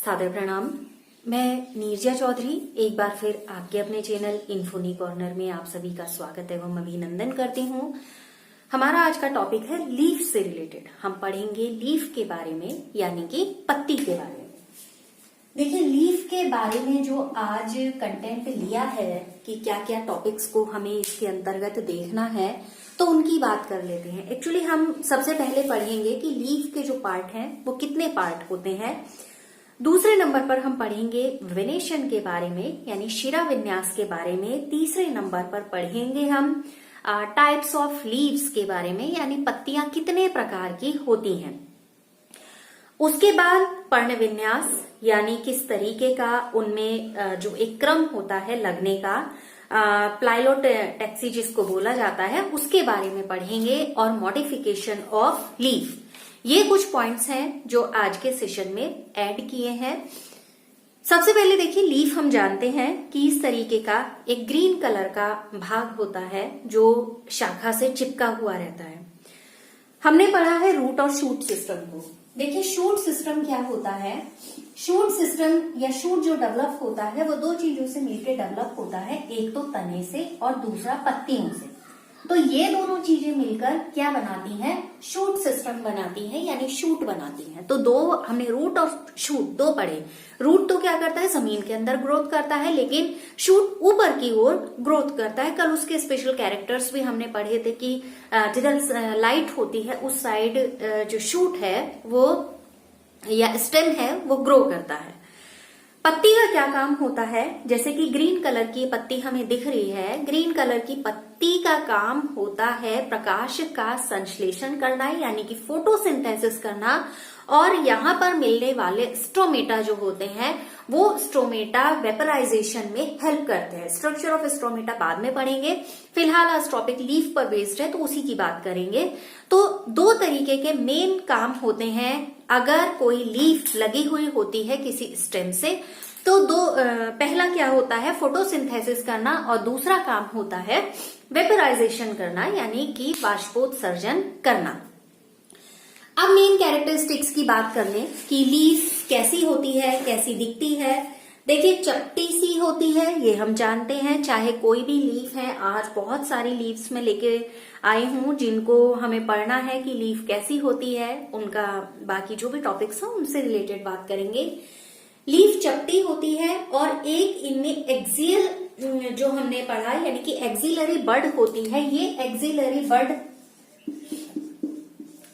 सादर प्रणाम। मैं नीरजा चौधरी एक बार फिर आपके अपने चैनल इन्फोनी कॉर्नर में आप सभी का स्वागत एवं अभिनंदन करती हूँ। हमारा आज का टॉपिक है लीफ से रिलेटेड। हम पढ़ेंगे लीफ के बारे में, यानी कि पत्ती के बारे में। देखिए, लीफ के बारे में जो आज कंटेंट लिया है कि क्या क्या टॉपिक्स को हमें इसके अंतर्गत देखना है, तो उनकी बात कर लेते हैं। एक्चुअली हम सबसे पहले पढ़ेंगे कि लीफ के जो पार्ट हैं वो कितने पार्ट होते हैं। दूसरे नंबर पर हम पढ़ेंगे वेनेशन के बारे में, यानी शिरा विन्यास के बारे में। तीसरे नंबर पर पढ़ेंगे हम टाइप्स ऑफ लीव्स के बारे में, यानी पत्तियां कितने प्रकार की होती हैं। उसके बाद पर्ण विन्यास, यानी किस तरीके का उनमें जो एक क्रम होता है लगने का, प्लाइलोटैक्सी जिसको बोला जाता है, उसके बारे में पढ़ेंगे। और मॉडिफिकेशन ऑफ लीफ, ये कुछ पॉइंट्स हैं जो आज के सेशन में ऐड किए हैं। सबसे पहले देखिए, लीफ हम जानते हैं कि इस तरीके का एक ग्रीन कलर का भाग होता है जो शाखा से चिपका हुआ रहता है। हमने पढ़ा है रूट और शूट सिस्टम को। देखिए, शूट सिस्टम क्या होता है। शूट सिस्टम या शूट जो डेवलप होता है वो दो चीजों से मिलकर डेवलप होता है, एक तो तने से और दूसरा पत्तियों से। तो ये दोनों चीजें मिलकर क्या बनाती हैं, शूट सिस्टम बनाती हैं, यानी शूट बनाती हैं। तो दो हमने रूट और शूट दो पढ़े। रूट तो क्या करता है, जमीन के अंदर ग्रोथ करता है, लेकिन शूट ऊपर की ओर ग्रोथ करता है। कल उसके स्पेशल कैरेक्टर्स भी हमने पढ़े थे कि जिधर लाइट होती है उस साइड जो शूट है वो या स्टेम है वो ग्रो करता है। पत्ती का क्या काम होता है, जैसे कि ग्रीन कलर की पत्ती हमें दिख रही है। ग्रीन कलर की पत्ती का काम होता है प्रकाश का संश्लेषण करना, यानी कि फोटोसिंथेसिस करना। और यहाँ पर मिलने वाले स्ट्रोमेटा जो होते हैं वो स्ट्रोमेटा वेपराइजेशन में हेल्प करते हैं। स्ट्रक्चर ऑफ स्ट्रोमेटा बाद में पढ़ेंगे। फिलहाल आज टॉपिक लीफ पर बेस्ड है तो उसी की बात करेंगे। तो दो तरीके के मेन काम होते हैं अगर कोई लीफ लगी हुई होती है किसी स्टेम से। तो पहला क्या होता है, फोटोसिंथेसिस करना, और दूसरा काम होता है वेपराइजेशन करना, यानी कि बाष्पोत्सर्जन करना। अब मेन कैरेक्टरिस्टिक्स की बात कर लें कि लीफ कैसी होती है, कैसी दिखती है। देखिए, चपटी सी होती है, ये हम जानते हैं, चाहे कोई भी लीफ है। आज बहुत सारी लीव्स में लेके आई हूं जिनको हमें पढ़ना है कि लीफ कैसी होती है। उनका बाकी जो भी टॉपिक्स हैं उनसे रिलेटेड बात करेंगे। लीफ चपटी होती है और एक इनमें एक्सियल जो हमने पढ़ा, यानी कि एक्सिलरी बड होती है। ये एक्सिलरी बड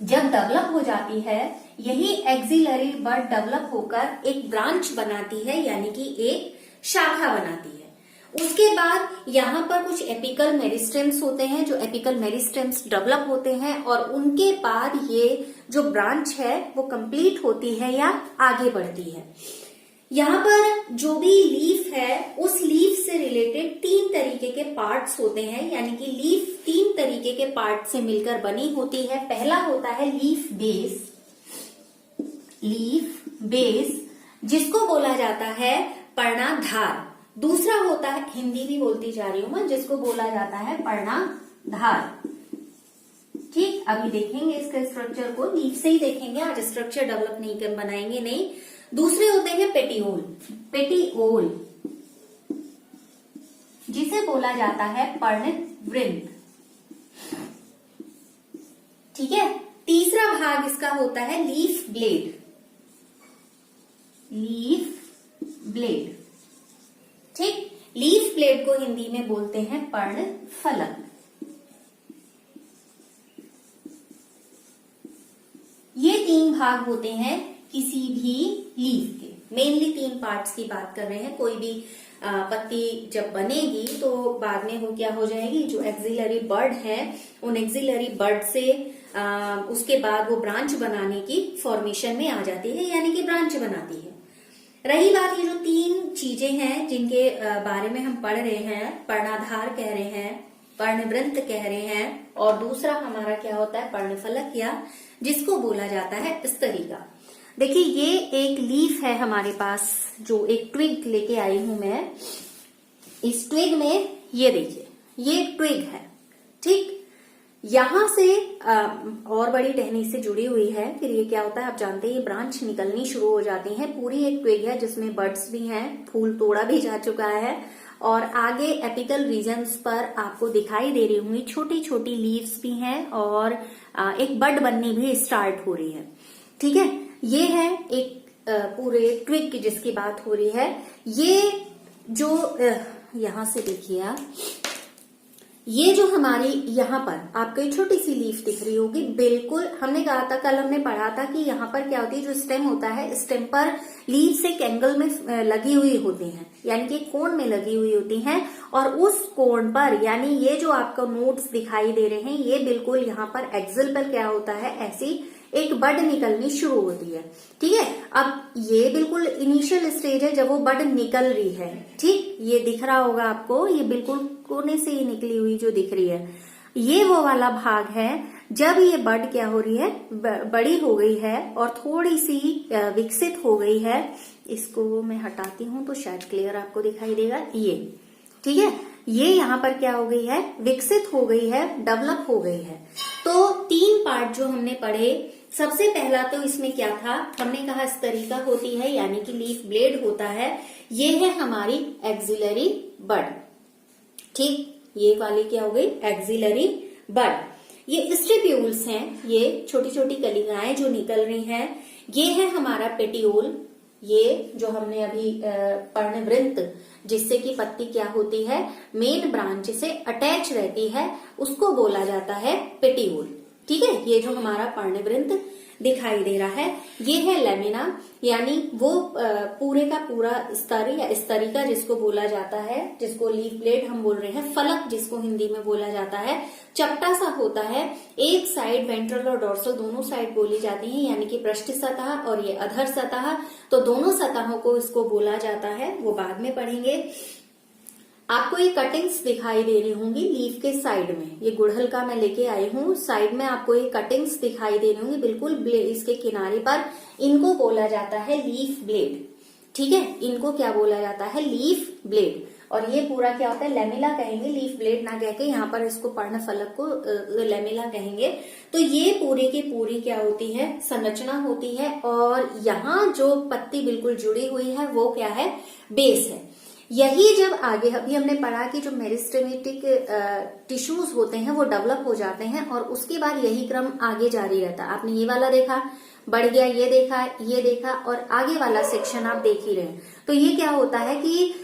जब डेवलप हो जाती है, यही एक्सिलरी बड डेवलप होकर एक ब्रांच बनाती है, यानी कि एक शाखा बनाती है। उसके बाद यहाँ पर कुछ एपिकल मेरिस्टेम्स होते हैं, जो एपिकल मेरिस्टेम्स डेवलप होते हैं, और उनके बाद ये जो ब्रांच है वो कंप्लीट होती है या आगे बढ़ती है। यहाँ पर जो भी लीफ है उस लीफ से रिलेटेड तीन तरीके के पार्ट्स होते हैं, यानी कि लीफ तीन तरीके के पार्ट से मिलकर बनी होती है। पहला होता है लीफ बेस जिसको बोला जाता है पर्णाधार। दूसरा होता है, हिंदी भी बोलती जा रही हूं मैं, जिसको बोला जाता है पर्णाधार। ठीक, अभी देखेंगे इसके स्ट्रक्चर को, लीफ से ही देखेंगे, आज स्ट्रक्चर डेवलप नहीं कर बनाएंगे नहीं। दूसरे होते हैं पेटिओल जिसे बोला जाता है पर्णवृंत। ठीक है। तीसरा भाग इसका होता है लीफ ब्लेड। ठीक, लीफ ब्लेड को हिंदी में बोलते हैं पर्णफलक। ये तीन भाग होते हैं किसी भी लीफ के। मेनली तीन पार्ट्स की बात कर रहे हैं। कोई भी पत्ती जब बनेगी तो बाद में वो क्या हो जाएगी, जो एक्सिलरी बड है उन एक्सिलरी बड से उसके बाद वो ब्रांच बनाने की फॉर्मेशन में आ जाती है, यानी कि ब्रांच बनाती है। रही बात, ये जो तीन चीजें हैं जिनके बारे में हम पढ़ रहे हैं, पर्णाधार कह रहे हैं, पर्णवृंत कह रहे हैं, और दूसरा हमारा क्या होता है पर्णफलक, या जिसको बोला जाता है स्तरिका। देखिए, ये एक लीफ है हमारे पास, जो एक ट्विग लेके आई हूं मैं। इस ट्विग में ये देखिए, ये ट्विग है। ठीक, यहां से और बड़ी टहनी से जुड़ी हुई है। फिर ये क्या होता है आप जानते हैं, ये ब्रांच निकलनी शुरू हो जाती है। पूरी एक ट्विग है जिसमें बड्स भी हैं, फूल तोड़ा भी जा चुका है और आगे एपिकल रीजन्स पर आपको दिखाई दे रही होंगी छोटी छोटी लीव्स भी हैं और एक बड बननी भी स्टार्ट हो रही है। ठीक है, ये है एक पूरे ट्विग की जिसकी बात हो रही है। ये जो यहां से देखिए आप, ये जो हमारी यहाँ पर आपको एक छोटी सी लीफ दिख रही होगी, बिल्कुल हमने कहा था, कल हमने पढ़ा था कि यहाँ पर क्या होती है, जो स्टेम होता है, स्टेम पर लीव्स एक एंगल में लगी हुई होती हैं, यानी कि कोण में लगी हुई होती हैं और उस कोण पर, यानी ये जो आपको नोट्स दिखाई दे रहे हैं, ये बिल्कुल यहाँ पर एक्सिल पर क्या होता है, ऐसी एक बड निकलनी शुरू होती है। ठीक है, अब ये बिल्कुल इनिशियल स्टेज है जब वो बड निकल रही है। ठीक, ये दिख रहा होगा आपको, ये बिल्कुल कोने से ही निकली हुई जो दिख रही है, ये वो वाला भाग है जब ये बड क्या हो रही है, बड़ी हो गई है और थोड़ी सी विकसित हो गई है। इसको मैं हटाती हूं तो शायद क्लियर आपको दिखाई देगा। ये ठीक है, ये यहाँ पर क्या हो गई है, विकसित हो गई है, डेवलप हो गई है। तो 3 पार्ट जो हमने पढ़े, सबसे पहला तो इसमें क्या था, हमने कहा स्तरिका होती है यानी कि लीफ ब्लेड होता है। ये है हमारी एक्सिलरी बड। ठीक, ये वाली क्या हो गई, एक्सिलरी बड। ये स्टिप्यूल्स हैं, ये छोटी छोटी कलिकाएं जो निकल रही हैं। ये है हमारा पेटियोल, ये जो हमने अभी पर्णवृंत, जिससे कि पत्ती क्या होती है, मेन ब्रांच से अटैच रहती है, उसको बोला जाता है पेटियोल। ठीक है, ये जो हमारा पर्णवृंत दिखाई दे रहा है, ये है लेमिना, यानी वो पूरे का पूरा स्तर या स्तरिका जिसको बोला जाता है, जिसको लीफ ब्लेड हम बोल रहे हैं, फलक जिसको हिंदी में बोला जाता है, चपटा सा होता है। एक साइड वेंट्रल और डोर्सल दोनों साइड बोली जाती है, यानी कि पृष्ठ सतह और ये अधर सतह, तो दोनों सतहों को इसको बोला जाता है, वो बाद में पढ़ेंगे। आपको ये कटिंग्स दिखाई दे रही होंगी लीफ के साइड में, ये गुड़हल का मैं लेके आई हूँ, साइड में आपको ये कटिंग्स दिखाई दे रही होंगी बिल्कुल इसके किनारे पर, इनको बोला जाता है लीफ ब्लेड। ठीक है, इनको क्या बोला जाता है, लीफ ब्लेड। और ये पूरा क्या होता है, लेमिला कहेंगे, लीफ ब्लेड ना कह के यहाँ पर इसको पर्ण फलक को लेमिला कहेंगे। तो ये पूरी की पूरी क्या होती है, संरचना होती है और यहाँ जो पत्ती बिल्कुल जुड़ी हुई है वो क्या है, बेस है। यही जब आगे अभी हमने पढ़ा कि जो मेरिस्टेमेटिक टिश्यूज होते हैं वो डेवलप हो जाते हैं और उसके बाद यही क्रम आगे जारी रहता है। आपने ये वाला देखा, बढ़ गया, ये देखा और आगे वाला सेक्शन आप देख ही रहे हैं। तो ये क्या होता है कि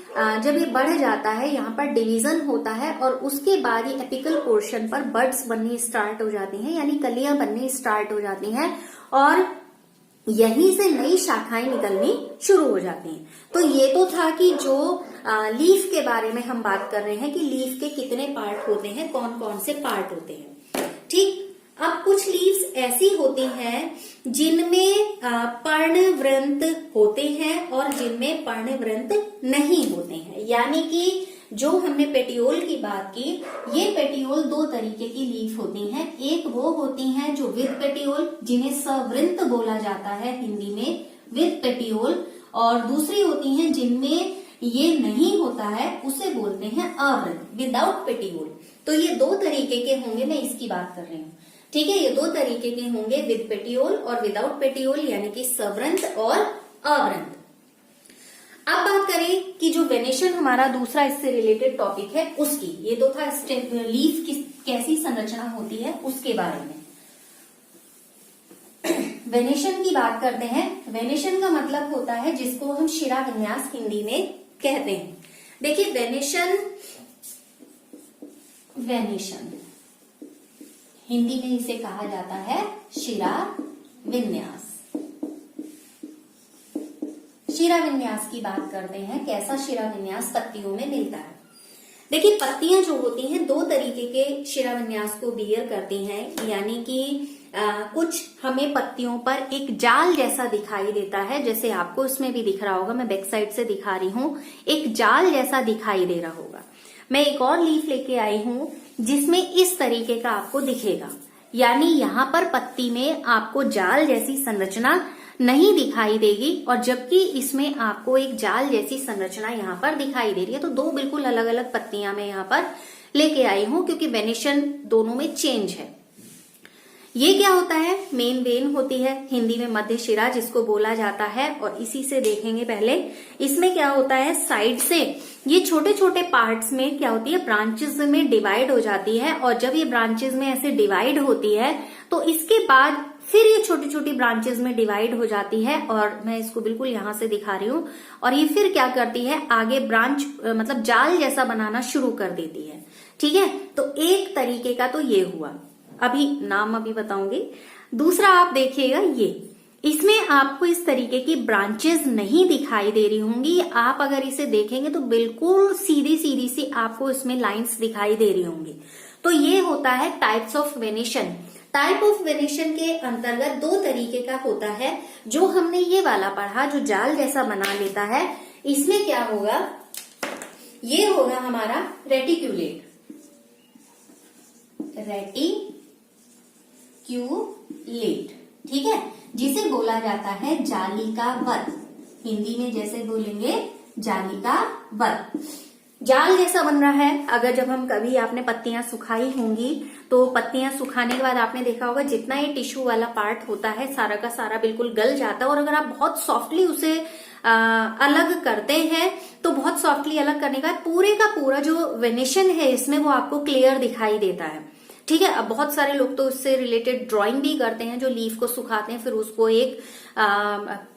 जब ये बढ़ जाता है, यहाँ पर डिवीजन होता है और उसके बाद ये एपिकल पोर्शन पर बड्स बननी स्टार्ट हो जाती हैं, यानी कलियां बननी स्टार्ट हो जाती हैं और यहीं से नई शाखाएं निकलनी शुरू हो जाती हैं। तो ये तो था कि जो लीफ के बारे में हम बात कर रहे हैं कि लीफ के कितने पार्ट होते हैं, कौन कौन से पार्ट होते हैं। ठीक, अब कुछ लीव्स ऐसी होती हैं जिनमें पर्णवृंत होते हैं और जिनमें पर्णवृंत नहीं होते हैं, यानी कि जो हमने पेटियोल की बात की, ये पेटियोल 2 तरीके की लीफ होती हैं। एक वो होती हैं जो विद पेटियोल, जिन्हें सवृंत बोला जाता है हिंदी में, विद पेटियोल, और दूसरी होती हैं जिनमें ये नहीं होता है, उसे बोलते हैं अवृंत, विदाउट पेटियोल। तो ये 2 तरीके के होंगे, मैं इसकी बात कर रही हूँ। ठीक है, ये 2 तरीके के होंगे, विद पेटियोल और विदाउट पेटियोल, यानी कि सवृंत और अवृंत। अब बात करें कि जो वेनेशन हमारा दूसरा इससे रिलेटेड टॉपिक है उसकी, ये तो था लीफ की कैसी संरचना होती है उसके बारे में। वेनेशन की बात करते हैं। वेनेशन का मतलब होता है जिसको हम शिरा विन्यास हिंदी में कहते हैं। देखिए वेनेशन हिंदी में इसे कहा जाता है शिरा विन्यास। शिरा विन्यास की बात करते हैं, कैसा शिरा विन्यास पत्तियों में मिलता है। देखिए पत्तियां जो होती हैं 2 तरीके के शिरा विन्यास को बियर करती हैं, यानी कि कुछ हमें पत्तियों पर एक जाल जैसा दिखाई देता है, जैसे आपको इसमें भी दिख रहा होगा, मैं बैक साइड से दिखा रही हूं, एक जाल जैसा दिखाई दे रहा होगा। मैं एक और लीफ लेके आई हूं जिसमें इस तरीके का आपको दिखेगा, यानी यहाँ पर पत्ती में आपको जाल जैसी संरचना नहीं दिखाई देगी और जबकि इसमें आपको एक जाल जैसी संरचना यहाँ पर दिखाई दे रही है। तो 2 बिल्कुल अलग अलग पत्तियां मैं यहाँ पर लेके आई हूं क्योंकि वेनेशन दोनों में चेंज है। ये क्या होता है, मेन वेन होती है, हिंदी में मध्य शिरा जिसको बोला जाता है। और इसी से देखेंगे पहले, इसमें क्या होता है, साइड से ये छोटे छोटे पार्ट्स में क्या होती है, ब्रांचेस में डिवाइड हो जाती है। और जब ये ब्रांचेस में ऐसे डिवाइड होती है तो इसके बाद फिर ये छोटी छोटी ब्रांचेस में डिवाइड हो जाती है। और मैं इसको बिल्कुल यहां से दिखा रही हूं। और ये फिर क्या करती है, आगे ब्रांच मतलब जाल जैसा बनाना शुरू कर देती है। ठीक है, तो एक तरीके का तो ये हुआ, अभी नाम अभी बताऊंगी। दूसरा आप देखिएगा, ये इसमें आपको इस तरीके की ब्रांचेस नहीं दिखाई दे रही होंगी। आप अगर इसे देखेंगे तो बिल्कुल सीधी सीधी सी आपको इसमें लाइंस दिखाई दे रही होंगी। तो ये होता है types of venation. Type of venation के अंतर्गत दो तरीके का होता है। जो हमने ये वाला पढ़ा, जो जाल जैसा बना लेता है, इसमें क्या होगा, ये होगा हमारा रेटिक्यूलेट, रेटिक्यूलेट, ठीक है, जिसे बोला जाता है जालिकावत। हिंदी में जैसे बोलेंगे जालिकावत, जाल जैसा बन रहा है। अगर जब हम कभी आपने पत्तियां सुखाई होंगी तो पत्तियां सुखाने के बाद आपने देखा होगा जितना ये टिश्यू वाला पार्ट होता है सारा का सारा बिल्कुल गल जाता है। और अगर आप बहुत सॉफ्टली उसे अलग करते हैं तो बहुत सॉफ्टली अलग करने के बाद पूरे का पूरा जो वेनेशन है इसमें वो आपको क्लियर दिखाई देता है। ठीक है, अब बहुत सारे लोग तो उससे रिलेटेड ड्राइंग भी करते हैं, जो लीफ को सुखाते हैं फिर उसको एक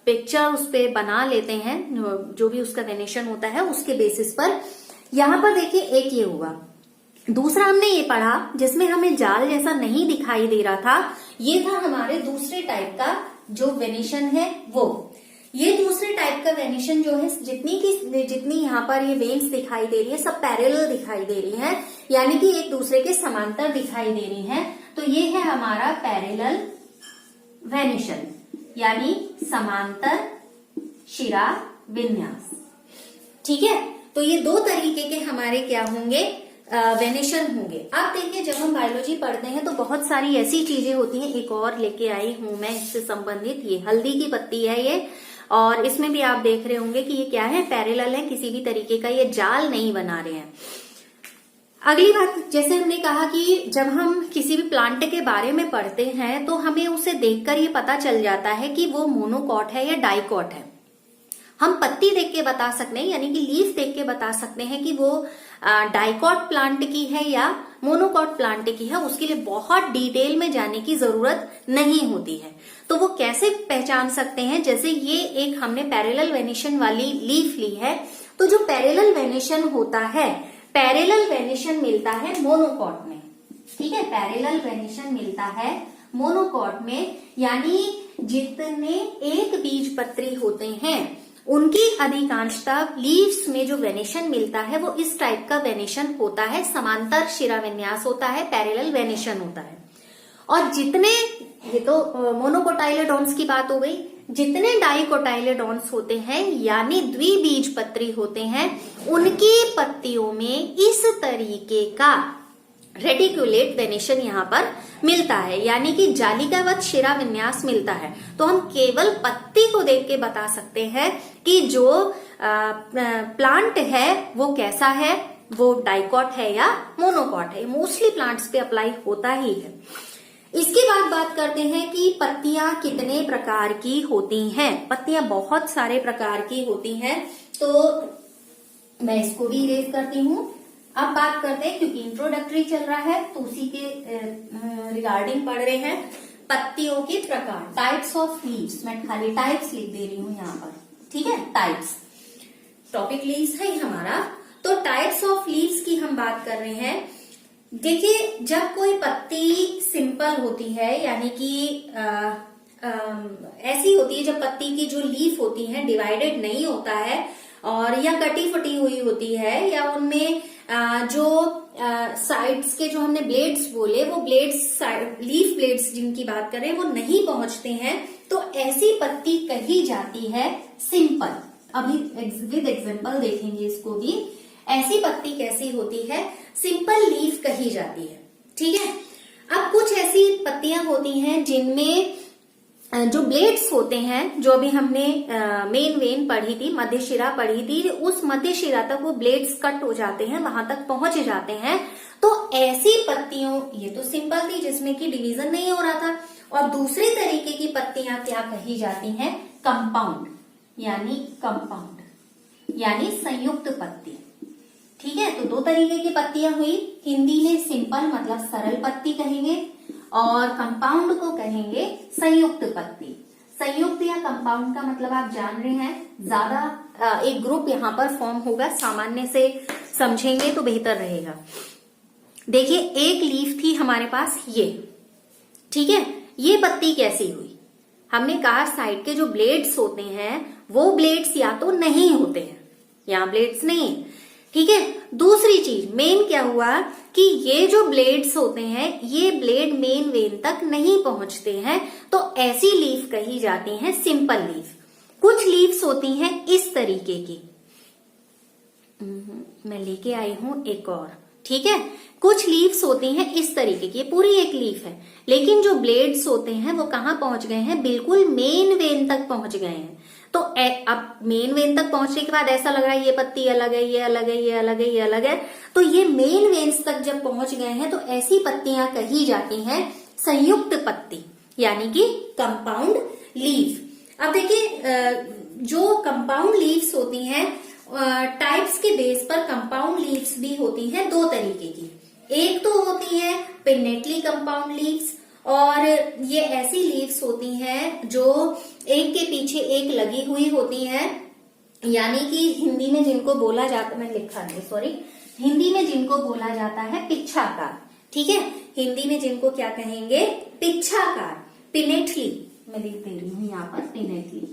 पिक्चर उस पे बना लेते हैं, जो भी उसका वेनेशन होता है उसके बेसिस पर। यहां पर देखिए एक ये हुआ। दूसरा हमने ये पढ़ा जिसमें हमें जाल जैसा नहीं दिखाई दे रहा था, ये था हमारे दूसरे टाइप का जो वेनेशन है वो। ये दूसरे टाइप का वेनेशन जो है, जितनी यहाँ पर ये वेन्स दिखाई दे रही है सब पैरेलल दिखाई दे रही है, यानी कि एक दूसरे के समांतर दिखाई दे रही है। तो ये है हमारा पैरेलल वेनेशन, यानी समांतर शिरा विन्यास। ठीक है, तो ये दो तरीके के हमारे क्या होंगे, वेनेशन होंगे। आप देखिए जब हम बायोलॉजी पढ़ते हैं तो बहुत सारी ऐसी चीजें होती हैं। एक और लेके आई हूं मैं इससे संबंधित, ये हल्दी की पत्ती है ये, और इसमें भी आप देख रहे होंगे कि ये क्या है, पैरेलल है, किसी भी तरीके का ये जाल नहीं बना रहे हैं। अगली बात, जैसे हमने कहा कि जब हम किसी भी प्लांट के बारे में पढ़ते हैं तो हमें उसे देखकर ये पता चल जाता है कि वो मोनोकॉट है या डाइकॉट है। हम पत्ती देख के बता सकते हैं, यानी कि लीफ देख के बता सकते हैं कि वो डाइकॉट प्लांट की है या मोनोकॉट प्लांट की है। उसके लिए बहुत डिटेल में जाने की जरूरत नहीं होती है। तो वो कैसे पहचान सकते हैं, जैसे ये एक हमने पैरेलल वेनेशन वाली लीफ ली है, तो जो पैरेलल वेनेशन होता है, पैरेलल वेनेशन मिलता है मोनोकॉट में। ठीक है, पैरेलल वेनेशन मिलता है मोनोकॉट में, यानी जितने एक बीजपत्री होते हैं उनकी अधिकांशता लीव्स में जो वेनेशन मिलता है वो इस टाइप का वेनेशन होता है, समांतर शिरा विन्यास होता है, पैरेलल वेनेशन होता है। और जितने, ये तो मोनोकोटाइलेडोन्स की बात हो गई, जितने डाइकोटाइलेडोन्स होते हैं यानी द्विबीजपत्री होते हैं, उनकी पत्तियों में इस तरीके का रेटिक्यूलेट वेनेशन यहाँ पर मिलता है, यानी कि जालिकावत शिरा विन्यास मिलता है। तो हम केवल पत्ती को देख के बता सकते हैं कि जो प्लांट है वो कैसा है, वो डाइकॉट है या मोनोकॉट है। मोस्टली प्लांट्स पे अप्लाई होता ही है। इसके बाद बात करते हैं कि पत्तियां कितने प्रकार की होती हैं। पत्तियां बहुत सारे प्रकार की होती हैं, तो मैं इसको भी इरेज करती हूँ। अब बात करते हैं, क्योंकि इंट्रोडक्टरी चल रहा है तो उसी के रिगार्डिंग पढ़ रहे हैं। पत्तियों के प्रकार, टाइप्स ऑफ लीव्स, मैं खाली टाइप्स लिख दे रही हूँ यहाँ पर। ठीक है, टाइप्स, टॉपिक लीव्स है हमारा। तो टाइप्स ऑफ लीव्स की हम बात कर रहे हैं। देखिए, जब कोई पत्ती सिंपल होती है, यानी कि ऐसी होती है जब पत्ती की जो लीफ होती है डिवाइडेड नहीं होता है और या कटी फटी हुई होती है, या उनमें जो साइड्स के जो हमने ब्लेड्स बोले, वो ब्लेड्स, लीफ ब्लेड्स जिनकी बात करें वो नहीं पहुंचते हैं, तो ऐसी पत्ती कही जाती है सिंपल। अभी विद एग्जांपल देखेंगे इसको भी। ऐसी पत्ती कैसी होती है, सिंपल लीफ कही जाती है। ठीक है, अब कुछ ऐसी पत्तियां होती हैं जिनमें जो ब्लेड्स होते हैं, जो अभी हमने मेन वेन पढ़ी थी, मध्य शिरा पढ़ी थी, उस मध्य शिरा तक वो ब्लेड्स कट हो जाते हैं, वहां तक पहुंच जाते हैं, तो ऐसी पत्तियों, ये तो सिंपल थी जिसमें कि डिवीजन नहीं हो रहा था, और दूसरे तरीके की पत्तियां क्या कही जाती हैं? कंपाउंड, यानी संयुक्त पत्ती। ठीक है, तो दो तरीके की पत्तियां हुई। हिंदी में सिंपल मतलब सरल पत्ती कहेंगे, और कंपाउंड को कहेंगे संयुक्त पत्ती। संयुक्त या कंपाउंड का मतलब आप जान रहे हैं, ज्यादा एक ग्रुप यहाँ पर फॉर्म होगा, सामान्य से समझेंगे तो बेहतर रहेगा। देखिए, एक लीफ थी हमारे पास ये, ठीक है, ये पत्ती कैसी हुई? हमने कहा साइड के जो ब्लेड्स होते हैं वो ब्लेड्स या तो नहीं होते हैं, यहाँ ब्लेड्स नहीं, ठीक है। दूसरी चीज मेन क्या हुआ कि ये जो ब्लेड्स होते हैं ये ब्लेड मेन वेन तक नहीं पहुंचते हैं, तो ऐसी लीफ कही जाती है सिंपल लीफ। कुछ लीव्स होती हैं इस तरीके की, मैं लेके आई हूं एक और, ठीक है। कुछ लीव्स होती हैं इस तरीके की, पूरी एक लीफ है, लेकिन जो ब्लेड्स होते हैं वो कहाँ पहुंच गए हैं? बिल्कुल मेन वेन तक पहुंच गए हैं। तो अब मेन वेन तक पहुंचने के बाद ऐसा लग रहा है ये पत्ती अलग है, ये अलग है, ये अलग है, ये अलग है, तो ये मेन वेन्स तक जब पहुंच गए हैं तो ऐसी पत्तियां कही जाती हैं संयुक्त पत्ती, यानी कि कंपाउंड लीफ। अब देखिए, जो कंपाउंड लीव्स होती हैं, टाइप्स के बेस पर कंपाउंड लीव्स भी होती हैं दो तरीके की। एक तो होती है पिनेटली कंपाउंड लीव्स, और ये ऐसी लीव्स होती हैं जो एक के पीछे एक लगी हुई होती हैं, यानी कि हिंदी में जिनको बोला जाता, मैं लिखा नहीं, सॉरी, हिंदी में जिनको बोला जाता है पिच्छाकार। ठीक है, हिंदी में जिनको क्या कहेंगे? पिच्छाकार, पिनेटली, मैं लिख दे रही हूं यहाँ पर पिनेटली।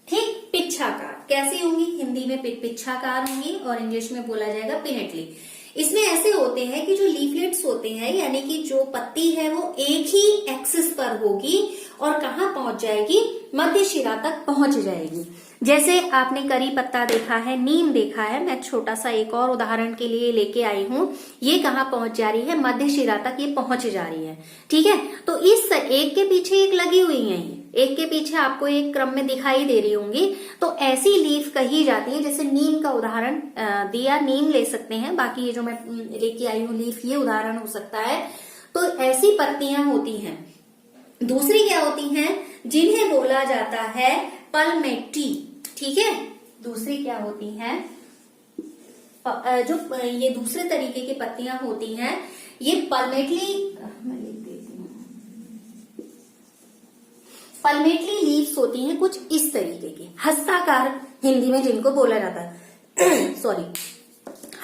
ठीक, पिच्छाकार कैसी होंगी? हिंदी में पिच्छाकार होंगी और इंग्लिश में बोला जाएगा पिनेटली। इसमें ऐसे होते हैं कि जो लीफलेट्स होते हैं, यानी कि जो पत्ती है वो एक ही एक्सिस पर होगी और कहाँ पहुंच जाएगी? मध्य शिरा तक पहुंच जाएगी। जैसे आपने करी पत्ता देखा है, नीम देखा है, मैं छोटा सा एक और उदाहरण के लिए लेके आई हूं। ये कहाँ पहुंच जा रही है? मध्य शिरा तक ये पहुंच जा रही है। ठीक है, तो इस एक के पीछे एक लगी हुई है, एक के पीछे आपको एक क्रम में दिखाई दे रही होंगी, तो ऐसी लीफ कही जाती है। जैसे नीम का उदाहरण दिया, नीम ले सकते हैं, बाकी ये जो मैं लेके आई हूँ लीफ, ये उदाहरण हो सकता है। तो ऐसी पत्तियां होती हैं। दूसरी क्या होती हैं? जिन्हें बोला जाता है पल्मेटी। ठीक है, दूसरी क्या होती हैं? जो ये दूसरे तरीके की पत्तियां होती हैं, ये पल्मेटली, मैं लिख देती हूँ, पल्मेटली लीव्स होती हैं कुछ इस तरीके की, हस्ताकार हिंदी में जिनको बोला जाता है सॉरी,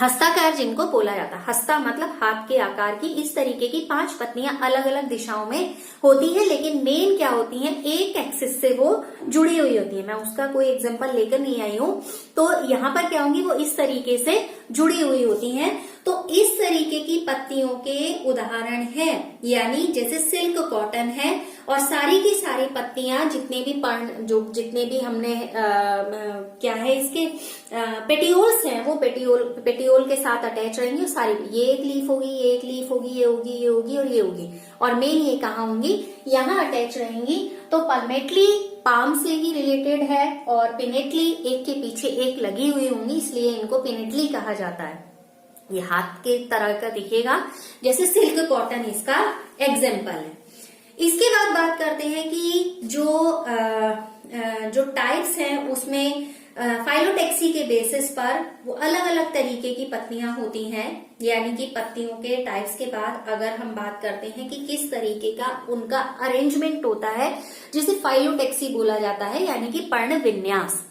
हस्ताकार जिनको बोला जाता है। हस्ता मतलब हाथ के आकार की, इस तरीके की 5 पत्तियां अलग अलग दिशाओं में होती हैं, लेकिन मेन क्या होती हैं? एक एक्सिस से वो जुड़ी हुई होती है। मैं उसका कोई एग्जांपल लेकर नहीं आई हूं, तो यहाँ पर क्या होंगी? वो इस तरीके से जुड़ी हुई होती हैं। तो इस तरीके की पत्तियों के उदाहरण है, यानी जैसे सिल्क कॉटन है, और सारी की सारी पत्तियां जितने भी पर्ण, जो जितने भी हमने क्या है इसके पेटियोल्स हैं, वो पेटियोल के साथ अटैच रहेंगी। और सारी, ये एक लीफ होगी, ये एक लीफ होगी, ये होगी, ये होगी और ये होगी, और मेन ये कहाँ होंगी? यहाँ अटैच रहेंगी। तो पल्मेटली पाम से ही रिलेटेड है, और पिनेटली एक के पीछे एक लगी हुई होंगी, इसलिए इनको पिनेटली कहा जाता है। ये हाथ के तरह का दिखेगा, जैसे सिल्क कॉटन इसका एग्जाम्पल है। इसके बाद बात करते हैं कि जो टाइप्स हैं उसमें फाइलोटेक्सी के बेसिस पर वो अलग अलग तरीके की पत्तियां होती हैं, यानी कि पत्तियों के टाइप्स के बाद अगर हम बात करते हैं कि किस तरीके का उनका अरेंजमेंट होता है, जिसे फाइलोटेक्सी बोला जाता है, यानी कि पर्ण विन्यास।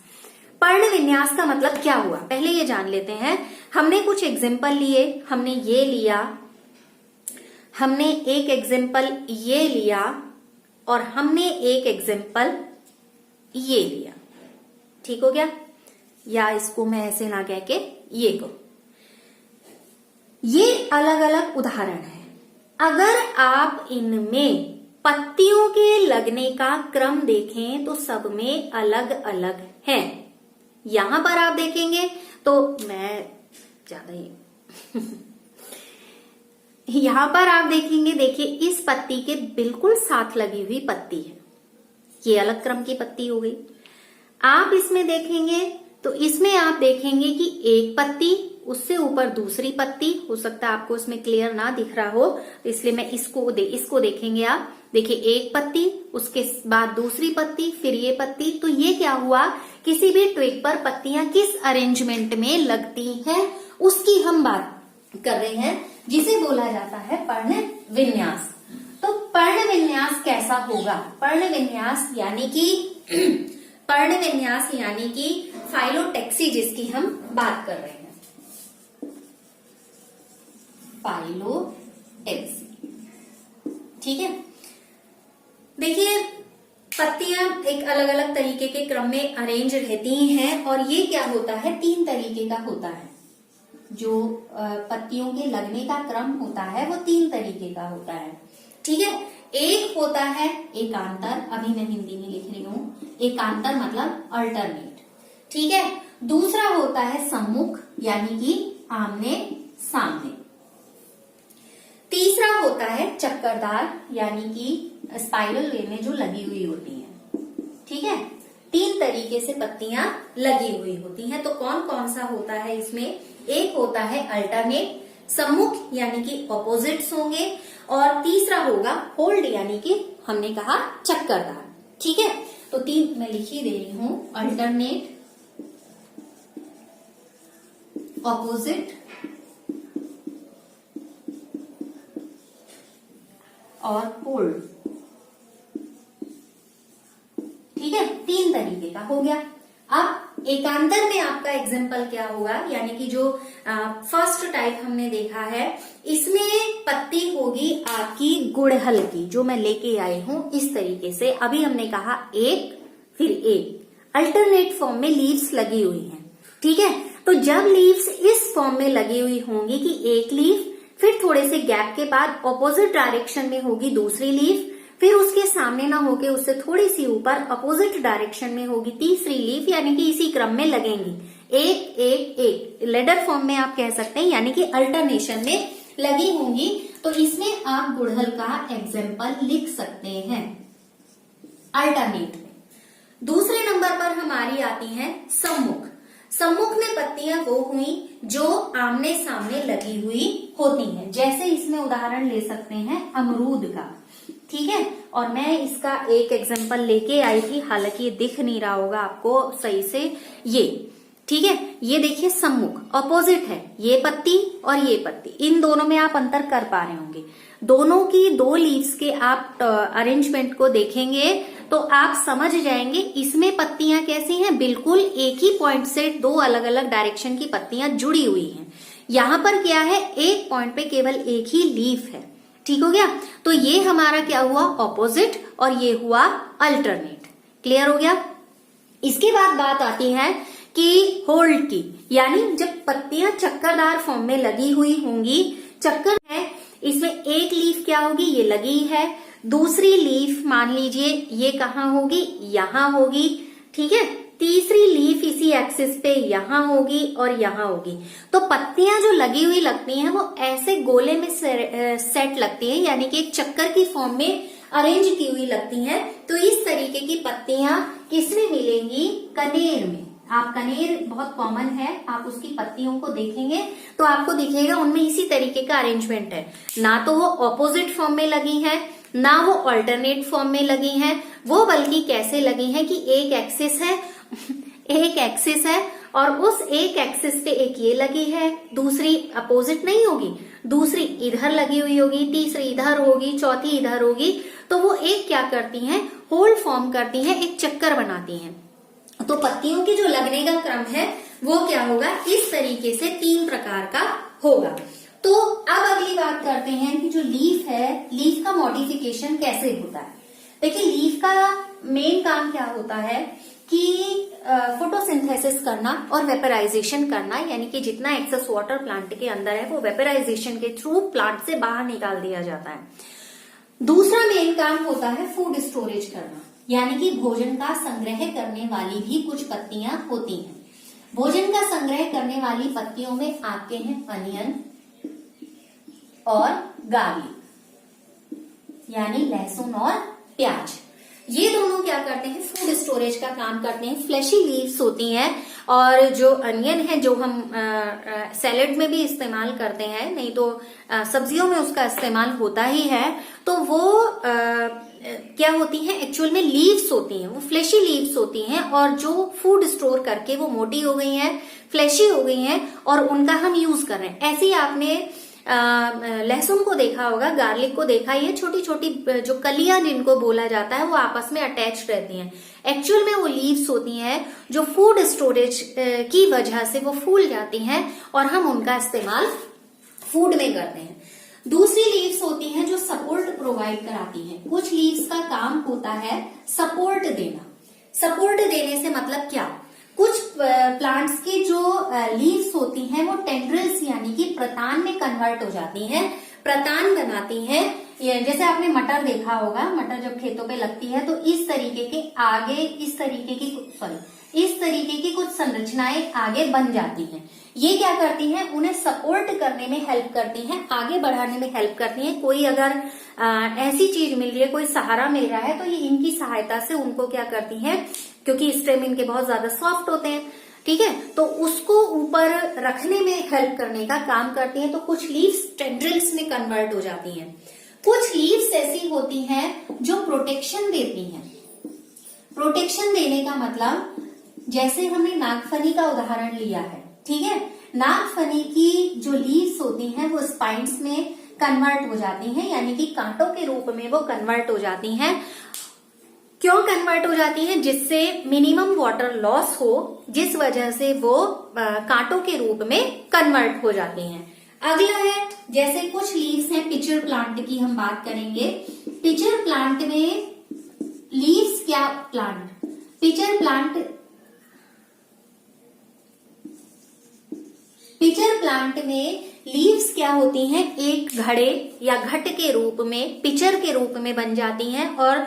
पर्ण विन्यास का मतलब क्या हुआ, पहले ये जान लेते हैं। हमने कुछ एग्जाम्पल लिए, हमने ये लिया, हमने एक एग्जाम्पल ये लिया, और हमने एक एग्जाम्पल ये लिया। ठीक हो गया? या इसको मैं ऐसे ना कह के ये को, ये अलग अलग उदाहरण है। अगर आप इनमें पत्तियों के लगने का क्रम देखें तो सब में अलग अलग है। यहां पर आप देखेंगे तो मैं ज्यादा ही यहां पर आप देखेंगे, देखिए इस पत्ती के बिल्कुल साथ लगी हुई पत्ती है, ये अलग क्रम की पत्ती हो गई। आप इसमें देखेंगे तो इसमें आप देखेंगे कि एक पत्ती उससे ऊपर दूसरी पत्ती, हो सकता है आपको इसमें क्लियर ना दिख रहा हो, तो इसलिए मैं इसको देखेंगे आप। देखिए एक पत्ती, उसके बाद दूसरी पत्ती, फिर ये पत्ती। तो ये क्या हुआ, किसी भी ट्विग पर पत्तियां किस अरेंजमेंट में लगती हैं उसकी हम बात कर रहे हैं, जिसे बोला जाता है पर्ण विन्यास। तो पर्ण विन्यास कैसा होगा, पर्ण विन्यास यानी कि फाइलोटैक्सी जिसकी हम बात कर रहे हैं, फाइलोटैक्सी। ठीक है, देखिए पत्तियां एक अलग अलग तरीके के क्रम में अरेंज रहती हैं और ये क्या होता है, 3 तरीके का होता है। जो पत्तियों के लगने का क्रम होता है वो 3 तरीके का होता है। ठीक है, एक होता है एकांतर, अभी मैं हिंदी में लिख रही हूं, एकांतर मतलब अल्टरनेट। ठीक है, दूसरा होता है सम्मुख यानी कि आमने सामने। तीसरा होता है चक्करदार यानी कि स्पाइरल वे में जो लगी हुई होती है। ठीक है, 3 तरीके से पत्तियां लगी हुई होती हैं। तो कौन कौन सा होता है इसमें, एक होता है अल्टरनेट, सम्मुख यानी कि ऑपोजिट्स होंगे, और तीसरा होगा होल्ड यानी कि हमने कहा चक्करदार। ठीक है, तो 3 मैं लिख ही दे रही हूं, अल्टरनेट, ऑपोजिट और होल्ड। ठीक है, 3 तरीके का हो गया। अब एकांतर में आपका एग्जाम्पल क्या होगा, यानी कि जो फर्स्ट टाइप हमने देखा है, इसमें पत्ती होगी आपकी गुड़हल की, जो मैं लेके आई हूं इस तरीके से। अभी हमने कहा एक फिर एक, अल्टरनेट फॉर्म में लीव्स लगी हुई हैं। ठीक है, तो जब लीव्स इस फॉर्म में लगी हुई होंगी कि एक लीफ, फिर थोड़े से गैप के बाद ऑपोजिट डायरेक्शन में होगी दूसरी लीफ, फिर उसके सामने ना होके उससे थोड़ी सी ऊपर अपोजिट डायरेक्शन में होगी तीसरी लीफ, यानी कि इसी क्रम में लगेंगी, एक एक एक, लेडर फॉर्म में आप कह सकते हैं, यानी कि अल्टरनेशन में लगी होंगी। तो इसमें आप गुड़हल का एग्जाम्पल लिख सकते हैं अल्टरनेट में। दूसरे नंबर पर हमारी आती है सम्मुख। सम्मुख में पत्तियां वो हुई जो आमने सामने लगी हुई होती हैं, जैसे इसमें उदाहरण ले सकते हैं अमरूद का। ठीक है, और मैं इसका एक एग्जांपल लेके आई थी, हालांकि ये दिख नहीं रहा होगा आपको सही से, ये। ठीक है, ये देखिए सम्मुख, ऑपोजिट है ये पत्ती और ये पत्ती, इन दोनों में आप अंतर कर पा रहे होंगे। दोनों की 2 लीव्स के आप अरेंजमेंट को देखेंगे तो आप समझ जाएंगे इसमें पत्तियां कैसी हैं, बिल्कुल एक ही पॉइंट से 2 अलग अलग डायरेक्शन की पत्तियां जुड़ी हुई हैं। यहां पर क्या है, एक पॉइंट पे केवल एक ही लीफ है। ठीक हो गया, तो ये हमारा क्या हुआ, ऑपोजिट, और ये हुआ अल्टरनेट। क्लियर हो गया। इसके बाद बात आती है कि होल्ड की, यानी जब पत्तियां चक्करदार फॉर्म में लगी हुई होंगी, चक्कर है इसमें एक लीफ क्या होगी, ये लगी है, दूसरी लीफ मान लीजिए ये कहाँ होगी, यहां होगी। ठीक है, तीसरी लीफ इसी एक्सिस पे यहां होगी और यहां होगी। तो पत्तियां जो लगी हुई लगती हैं वो ऐसे गोले में सेट लगती हैं, यानी कि एक चक्कर की फॉर्म में अरेंज की हुई लगती हैं। तो इस तरीके की पत्तियां किसमें मिलेंगी, कनेर में। आप कनेर बहुत कॉमन है, आप उसकी पत्तियों को देखेंगे तो आपको दिखेगा उनमें इसी तरीके का अरेंजमेंट है, ना तो वो ऑपोजिट फॉर्म में लगी है, ना वो अल्टरनेट फॉर्म में लगी हैं, वो बल्कि कैसे लगी हैं कि एक एक्सिस है एक एक्सिस है और उस एक एक्सिस पे एक ये लगी है, दूसरी अपोजिट नहीं होगी, दूसरी इधर लगी हुई होगी, तीसरी इधर होगी, चौथी इधर होगी। तो वो एक क्या करती हैं, होल्ड फॉर्म करती हैं, एक चक्कर बनाती हैं। तो पत्तियों की जो लगने का क्रम है वो क्या होगा, इस तरीके से 3 प्रकार का होगा। तो अब अगली बात करते हैं कि जो लीफ है, लीफ का मॉडिफिकेशन कैसे होता है। देखिए लीफ का मेन काम क्या होता है कि फोटोसिंथेसिस करना और वेपराइजेशन करना, यानी कि जितना एक्सेस वाटर प्लांट के अंदर है वो वेपराइजेशन के थ्रू प्लांट से बाहर निकाल दिया जाता है। दूसरा मेन काम होता है फूड स्टोरेज करना, यानी कि भोजन का संग्रह करने वाली भी कुछ पत्तियां होती हैं। भोजन का संग्रह करने वाली पत्तियों में आते हैं अनियन और गार्लिक, यानी लहसुन और प्याज। ये दोनों क्या करते हैं, फूड स्टोरेज का काम करते हैं। फ्लैशी लीव्स होती हैं और जो अनियन है जो हम सैलेड में भी इस्तेमाल करते हैं, नहीं तो सब्जियों में उसका इस्तेमाल होता ही है, तो वो क्या होती हैं, एक्चुअल में लीव्स होती हैं, वो फ्लेशी लीव्स होती हैं, और जो फूड स्टोर करके वो मोटी हो गई हैं, फ्लेशी हो गई हैं, और उनका हम यूज कर रहे हैं। ऐसे ही आपने लहसुन को देखा होगा, गार्लिक को देखा, ये छोटी छोटी जो कलियां जिनको बोला जाता है वो आपस में अटैच रहती हैं। एक्चुअल में वो लीव्स होती हैं जो फूड स्टोरेज की वजह से वो फूल जाती हैं और हम उनका इस्तेमाल फूड में करते हैं। दूसरी लीव्स होती हैं जो सपोर्ट प्रोवाइड कराती हैं। कुछ लीव्स का काम होता है सपोर्ट देना। सपोर्ट देने से मतलब क्या, कुछ प्लांट्स की जो लीव्स होती हैं वो टेंड्रिल्स यानी कि प्रतान में कन्वर्ट हो जाती हैं, प्रतान बनाती हैं। जैसे आपने मटर देखा होगा, मटर जब खेतों पे लगती है तो इस तरीके के आगे इस तरीके की कुछ संरचनाएं आगे बन जाती हैं। ये क्या करती हैं, उन्हें सपोर्ट करने में हेल्प करती हैं, आगे बढ़ाने में हेल्प करती हैं। कोई अगर ऐसी चीज मिल रही है, कोई सहारा मिल रहा है, तो ये इनकी सहायता से उनको क्या करती हैं, क्योंकि स्टेम इनके बहुत ज्यादा सॉफ्ट होते हैं, ठीक है, तो उसको ऊपर रखने में हेल्प करने का काम करती हैं। तो कुछ लीव्स टेंड्रिल्स में कन्वर्ट हो जाती हैं। कुछ लीव्स ऐसी होती हैं जो प्रोटेक्शन देती हैं। प्रोटेक्शन देने का मतलब, जैसे हमने नागफनी का उदाहरण लिया है, ठीक है, नागफनी की जो लीव्स होती हैं वो स्पाइन्स में कन्वर्ट हो जाती हैं, यानी कि कांटों के रूप में वो कन्वर्ट हो जाती हैं। क्यों कन्वर्ट हो जाती हैं, जिससे मिनिमम वाटर लॉस हो, जिस वजह से वो कांटों के रूप में कन्वर्ट हो जाती हैं। अगला है, जैसे कुछ लीव्स हैं, पिचर प्लांट की हम बात करेंगे। पिचर प्लांट में लीव्स क्या, पिचर प्लांट में लीव्स क्या होती हैं, एक घड़े या घट के रूप में, पिचर के रूप में बन जाती हैं। और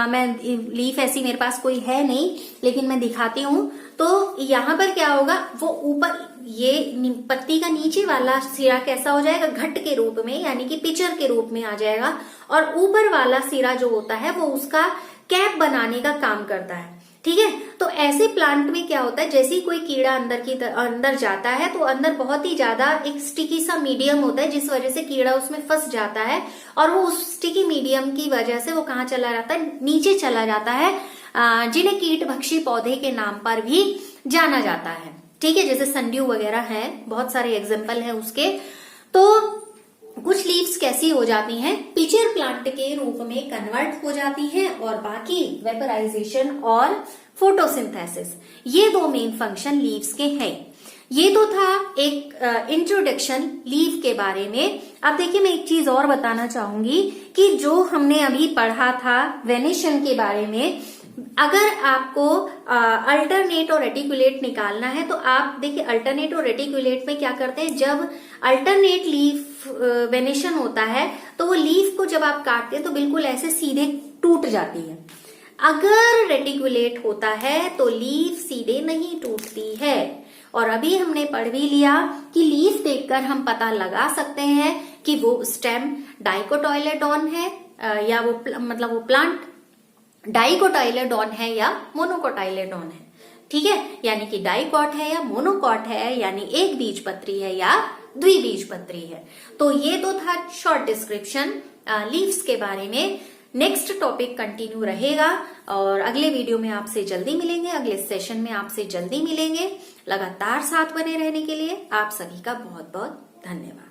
मैं लीफ ऐसी मेरे पास कोई है नहीं, लेकिन मैं दिखाती हूं। तो यहाँ पर क्या होगा, वो ऊपर ये पत्ती का नीचे वाला सिरा कैसा हो जाएगा, घट के रूप में, यानी कि पिचर के रूप में आ जाएगा, और ऊपर वाला सिरा जो होता है वो उसका कैप बनाने का काम करता है, ठीक है। तो ऐसे प्लांट में क्या होता है, जैसे ही कोई कीड़ा अंदर जाता है तो अंदर बहुत ही ज्यादा एक स्टिकी सा मीडियम होता है, जिस वजह से कीड़ा उसमें फंस जाता है, और वो उस स्टिकी मीडियम की वजह से वो कहाँ चला जाता है, नीचे चला जाता है, जिन्हें कीटभक्षी पौधे के नाम पर भी जाना जाता है, ठीक है। जैसे संड्यू वगैरह है, बहुत सारे एग्जाम्पल है उसके। तो कुछ लीव्स कैसी हो जाती हैं, पिचर प्लांट के रूप में कन्वर्ट हो जाती हैं, और बाकी वेपराइजेशन और फोटोसिंथेसिस, ये दो मेन फंक्शन लीव्स के हैं। ये तो था एक इंट्रोडक्शन लीव के बारे में। अब देखिए, मैं एक चीज और बताना चाहूंगी कि जो हमने अभी पढ़ा था वेनेशन के बारे में, अगर आपको अल्टरनेट और रेटिकुलेट निकालना है तो आप देखिए, अल्टरनेट और रेटिकुलेट में क्या करते हैं, जब अल्टरनेट लीफ वेनेशन होता है तो वो लीफ को जब आप काटते हैं तो बिल्कुल ऐसे सीधे टूट जाती है। अगर रेटिकुलेट होता है तो लीफ सीधे नहीं टूटती है। और अभी हमने पढ़ भी लिया कि लीफ देखकर हम पता लगा सकते हैं कि वो स्टेम डाइकोटाइलेडोन है या वो मतलब वो प्लांट डाइकोटाइलेडोन है या मोनोकोटाइलेडोन है, ठीक है, यानी कि डाइकॉट है या मोनोकॉट है, यानी एक बीजपत्री है या द्विबीजपत्री है। तो ये तो था शॉर्ट डिस्क्रिप्शन लीव्स के बारे में। नेक्स्ट टॉपिक कंटिन्यू रहेगा और अगले वीडियो में आपसे जल्दी मिलेंगे, अगले सेशन में आपसे जल्दी मिलेंगे। लगातार साथ बने रहने के लिए आप सभी का बहुत बहुत धन्यवाद।